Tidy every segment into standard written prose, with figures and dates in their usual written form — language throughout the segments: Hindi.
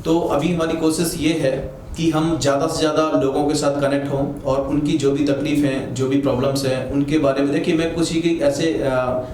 तो अभी हमारी कोशिश ये है कि हम ज़्यादा से ज़्यादा लोगों के साथ कनेक्ट हों और उनकी जो भी तकलीफ हैं, जो भी प्रॉब्लम्स हैं, उनके बारे में देखिए। मैं किसी की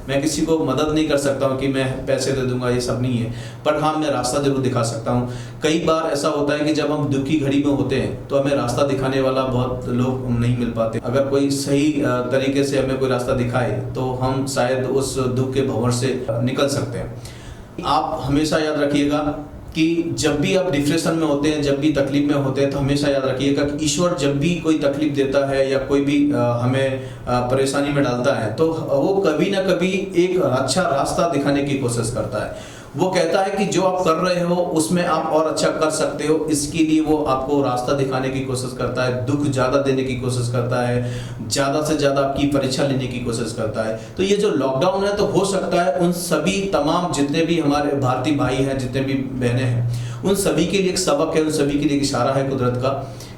मैं किसी को मदद नहीं कर सकता हूँ कि मैं पैसे दे दूंगा, ये सब नहीं है। पर हाँ, मैं रास्ता जरूर दिखा सकता हूँ। कई बार ऐसा होता है कि जब हम दुख की घड़ी में होते हैं तो हमें रास्ता दिखाने वाला बहुत लोग नहीं मिल पाते। अगर कोई सही तरीके से हमें कोई रास्ता दिखाए तो हम शायद उस दुख के भंवर से निकल सकते हैं। आप हमेशा याद रखिएगा कि जब भी आप डिप्रेशन में होते हैं, जब भी तकलीफ में होते हैं, तो हमेशा याद रखिएगा कि ईश्वर जब भी कोई तकलीफ देता है या कोई भी हमें परेशानी में डालता है तो वो कभी ना कभी एक अच्छा रास्ता दिखाने की कोशिश करता है। वो कहता है कि जो आप कर रहे हो उसमें आप और अच्छा कर सकते हो, इसके लिए वो आपको रास्ता दिखाने की कोशिश करता है, दुख ज़्यादा देने की कोशिश करता है, ज़्यादा से ज़्यादा आपकी परीक्षा लेने की कोशिश करता है। तो ये जो लॉकडाउन है, तो हो सकता है उन सभी तमाम जितने भी हमारे भारतीय भाई हैं, जितने भी बहनें हैं, उन सभी के लिए एक सबक है, उन सभी के लिए एक इशारा है कुदरत का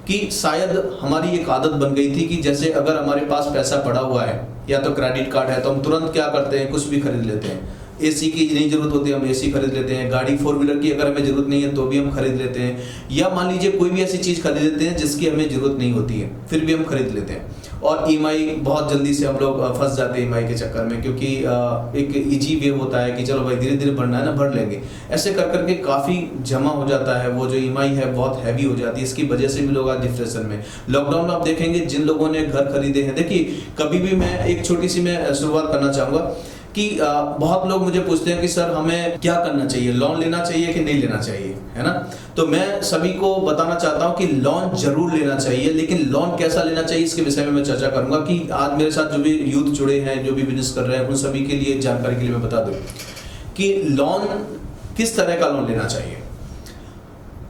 कि शायद हमारी एक आदत बन गई थी कि जैसे अगर हमारे पास पैसा पड़ा हुआ है या तो क्रेडिट कार्ड है तो हम तुरंत क्या करते हैं, कुछ भी खरीद लेते हैं। एसी की नहीं जरूरत होती है, हम एसी खरीद लेते हैं। गाड़ी 4 व्हीलर की अगर हमें जरूरत नहीं है तो भी हम खरीद लेते हैं। या मान लीजिए कोई भी ऐसी चीज़ खरीद लेते हैं जिसकी हमें जरूरत नहीं होती है, फिर भी हम खरीद लेते हैं। और ईएमआई बहुत जल्दी से हम लोग फंस जाते हैं ईएमआई के चक्कर में, क्योंकि एक इजी वे होता है कि चलो भाई धीरे धीरे भरना है ना, भर लेंगे। ऐसे कर करके काफ़ी जमा हो जाता है, वो जो ईएमआई है बहुत हैवी हो जाती है। इसकी वजह से भी लोग आज डिप्रेशन में। लॉकडाउन में आप देखेंगे जिन लोगों ने घर खरीदे हैं, देखिए कभी भी मैं एक छोटी सी मैं शुरुआत करना चाहूँगा कि बहुत लोग मुझे पूछते हैं कि सर हमें क्या करना चाहिए, लोन लेना चाहिए कि नहीं लेना चाहिए, है ना। तो मैं सभी को बताना चाहता हूं कि लोन जरूर लेना चाहिए, लेकिन लोन कैसा लेना चाहिए इसके विषय में मैं चर्चा करूंगा कि आज मेरे साथ जो भी यूथ जुड़े हैं, जो भी बिजनेस कर रहे हैं, उन सभी के लिए जानकारी के लिए मैं बता दूं कि लोन किस तरह का लोन लेना चाहिए।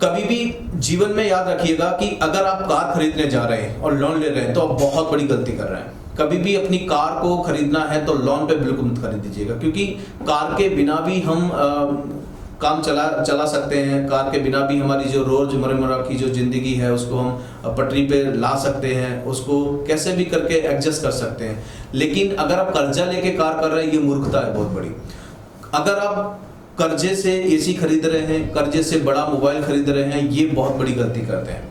कभी भी जीवन में याद रखिएगा कि अगर आप कार खरीदने जा रहे हैं और लोन ले रहे हैं तो आप बहुत बड़ी गलती कर रहे हैं। कभी भी अपनी कार को खरीदना है तो लोन पे बिल्कुल मत खरीद दीजिएगा, क्योंकि कार के बिना भी हम काम चला सकते हैं। कार के बिना भी हमारी जो रोजमर्रा की जो जिंदगी है उसको हम पटरी पे ला सकते हैं, उसको कैसे भी करके एडजस्ट कर सकते हैं। लेकिन अगर आप कर्जा लेके कार कर रहे हैं, ये मूर्खता है बहुत बड़ी। अगर आप कर्जे से एसी खरीद रहे हैं, कर्जे से बड़ा मोबाइल खरीद रहे हैं, ये बहुत बड़ी गलती करते हैं।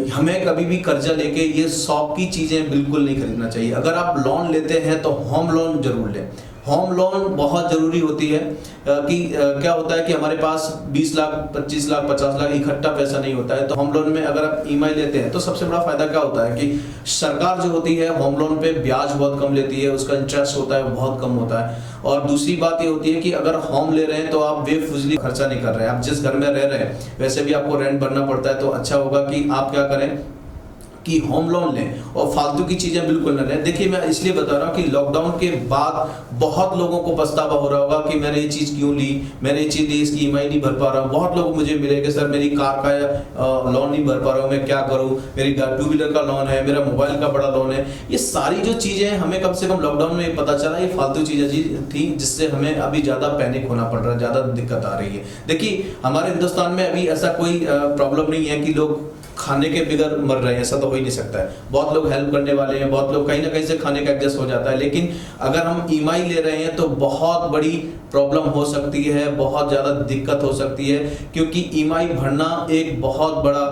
हमें कभी भी कर्जा लेके ये शौक की चीजें बिल्कुल नहीं खरीदना चाहिए। अगर आप लोन लेते हैं तो होम लोन जरूर लें। होम लोन बहुत जरूरी होती है कि क्या होता है कि हमारे पास 20 लाख 25 लाख 50 लाख इकट्ठा पैसा नहीं होता है। तो होम लोन में अगर आप ईएमआई लेते हैं तो सबसे बड़ा फायदा क्या होता है कि सरकार जो होती है होम लोन पे ब्याज बहुत कम लेती है, उसका इंटरेस्ट होता है बहुत कम होता है। और दूसरी बात ये होती है कि अगर होम ले रहे हैं तो आप बेफिजूल खर्चा नहीं कर रहे हैं। आप जिस घर में रह रहे हैं वैसे भी आपको रेंट भरना पड़ता है, तो अच्छा होगा कि आप क्या करें कि होम लोन लें और फालतू की चीजें बिल्कुल न लें। देखिए मैं इसलिए बता रहा हूँ कि लॉकडाउन के बाद बहुत लोगों को पछतावा हो रहा होगा कि मैंने ये चीज क्यों ली, मैंने ये चीज ली, इसकी ईएमआई नहीं भर पा रहा हूँ। बहुत लोग मुझे मिले कि सर मेरी कार का लोन नहीं भर पा रहा हूँ, मैं क्या करूँ, मेरी 2 व्हीलर का लोन है, मेरा मोबाइल का बड़ा लोन है। ये सारी जो चीजें हमें कम से कम लॉकडाउन में पता चला ये फालतू चीजें थी, जिससे हमें अभी ज्यादा पैनिक होना पड़ रहा है, ज्यादा दिक्कत आ रही है। देखिए हमारे हिंदुस्तान में अभी ऐसा कोई प्रॉब्लम नहीं है कि लोग खाने के बिगर मर रहे हैं, ऐसा तो हो ही नहीं सकता है। बहुत लोग हेल्प करने वाले हैं, बहुत लोग कहीं ना कहीं से खाने का एडजस्ट हो जाता है। लेकिन अगर हम ईएमआई ले रहे हैं तो बहुत बड़ी प्रॉब्लम हो सकती है, बहुत ज़्यादा दिक्कत हो सकती है, क्योंकि ईएमआई भरना एक बहुत बड़ा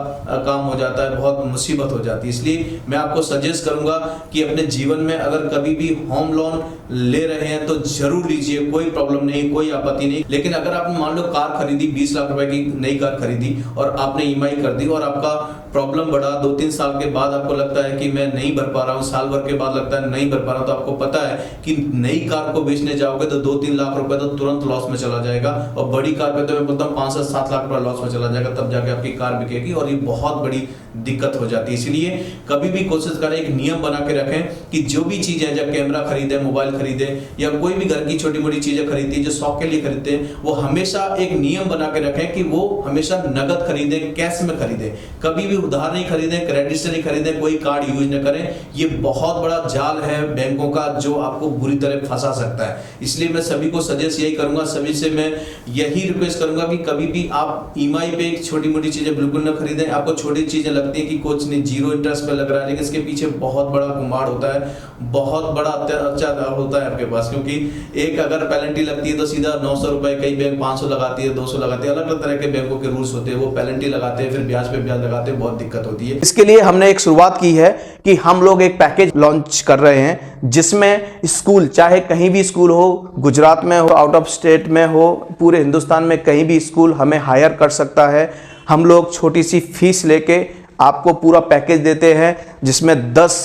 काम हो जाता है, बहुत मुसीबत हो जाती है। इसलिए मैं आपको सजेस्ट करूंगा कि अपने जीवन में अगर कभी भी होम लोन ले रहे हैं तो जरूर लीजिए, कोई प्रॉब्लम नहीं, कोई आपत्ति नहीं। लेकिन अगर आपने मान लो कार खरीदी, 20 लाख रुपए की नई कार खरीदी और आपने ईएमआई कर दी और आपका प्रॉब्लम बढ़ा, 2-3 साल के बाद आपको लगता है कि मैं नहीं भर पा रहा हूँ, साल भर के बाद लगता है नहीं भर पा रहा हूँ, तो आपको पता है कि नई कार को बेचने जाओगे तो 2-3 लाख रुपए तो तुरंत लॉस में चला जाएगा, और बड़ी कार पे तो मैं बोलता हूँ 5 से 7 लाख रुपए लॉस में चला जाएगा, तब जाके आपकी कार बिकेगी और ये बहुत बड़ी दिक्कत हो जाती है। इसलिए कभी भी कोशिश करें, एक नियम बना के रखें कि जो भी चीज है, जब कैमरा खरीदे, मोबाइल खरीदे या कोई भी घर की छोटी मोटी चीजें खरीदती है जो शौक के लिए खरीदते हैं, वो हमेशा एक नियम बना के रखें कि वो हमेशा नगद खरीदें, कैश में खरीदें। कभी भी उधार नहीं खरीदें, क्रेडिट से नहीं खरीदें, कोई कार्ड यूज न करें। ये बहुत बड़ा जाल है बैंकों का जो आपको बुरी तरह फंसा सकता है। इसलिए मैं सभी को सजेस्ट यही करूंगा, सभी से मैं यही रिक्वेस्ट करूंगा कि कभी भी आप ईएमआई पे छोटी मोटी चीजें बिल्कुल न खरीदें। आपको छोटी चीजें लगती है कि कुछ नहीं, 0 इंटरेस्ट पे लग रहा है, लेकिन इसके पीछे बहुत बड़ा कुमाड़ होता है, बहुत बड़ा अत्याचार होता है आपके पास। क्योंकि एक अगर पेनल्टी लगती है तो सीधा 900 रुपए, कई बैंक 500 लगाती है, 200 लगाती है, अलग अलग तरह के बैंकों के रूल्स होते हैं। वो पेनल्टी लगाते हैं, फिर ब्याज पे ब्याज लगाते हैं, बहुत दिक्कत होती है। इसके लिए हमने एक शुरुआत की है कि हम लोग एक पैकेज लॉन्च कर रहे हैं जिसमें स्कूल, चाहे कहीं भी स्कूल हो, गुजरात में हो, आउट ऑफ स्टेट में हो, पूरे हिंदुस्तान में कहीं भी स्कूल हमें हायर कर सकता है। हम लोग छोटी सी फीस लेके आपको पूरा पैकेज देते हैं जिसमें 10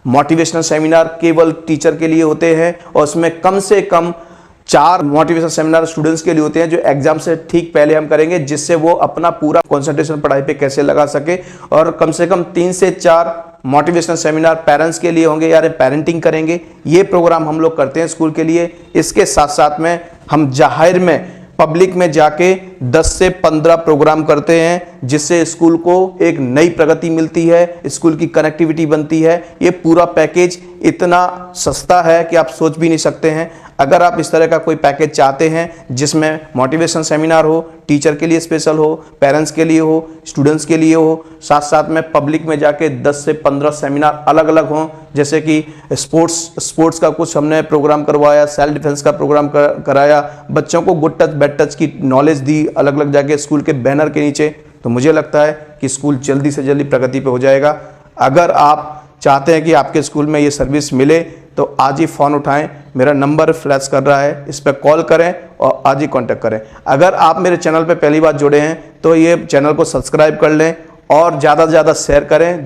मोटिवेशनल सेमिनार केवल टीचर के लिए होते हैं और उसमें कम से कम 4 मोटिवेशनल सेमिनार स्टूडेंट्स के लिए होते हैं जो एग्जाम से ठीक पहले हम करेंगे, जिससे वो अपना पूरा कंसंट्रेशन पढ़ाई पे कैसे लगा सके। और कम से कम 3 से 4 मोटिवेशनल सेमिनार पेरेंट्स के लिए होंगे, यार पेरेंटिंग करेंगे। ये प्रोग्राम हम लोग करते हैं स्कूल के लिए। इसके साथ साथ में हम जाहिर में पब्लिक में जाके 10 से 15 प्रोग्राम करते हैं जिससे स्कूल को एक नई प्रगति मिलती है, स्कूल की कनेक्टिविटी बनती है। ये पूरा पैकेज इतना सस्ता है कि आप सोच भी नहीं सकते हैं। अगर आप इस तरह का कोई पैकेज चाहते हैं जिसमें मोटिवेशन सेमिनार हो, टीचर के लिए स्पेशल हो, पेरेंट्स के लिए हो, स्टूडेंट्स के लिए हो, साथ साथ में पब्लिक में जाके 10 से 15 सेमिनार अलग अलग हों, जैसे कि स्पोर्ट्स का कुछ हमने प्रोग्राम करवाया, सेल्फ डिफेंस का प्रोग्राम कराया, बच्चों को गुड टच बैड टच की नॉलेज दी अलग अलग जाके स्कूल के बैनर के नीचे। तो मुझे लगता है कि स्कूल जल्दी से जल्दी प्रगति पे हो जाएगा। अगर आप चाहते हैं कि आपके स्कूल में ये सर्विस मिले तो आज ही फ़ोन उठाएं, मेरा नंबर फ्लैश कर रहा है, इस पर कॉल करें और आज ही कांटेक्ट करें। अगर आप मेरे चैनल पे पहली बार जुड़े हैं तो ये चैनल को सब्सक्राइब कर लें और ज़्यादा से ज़्यादा शेयर करें।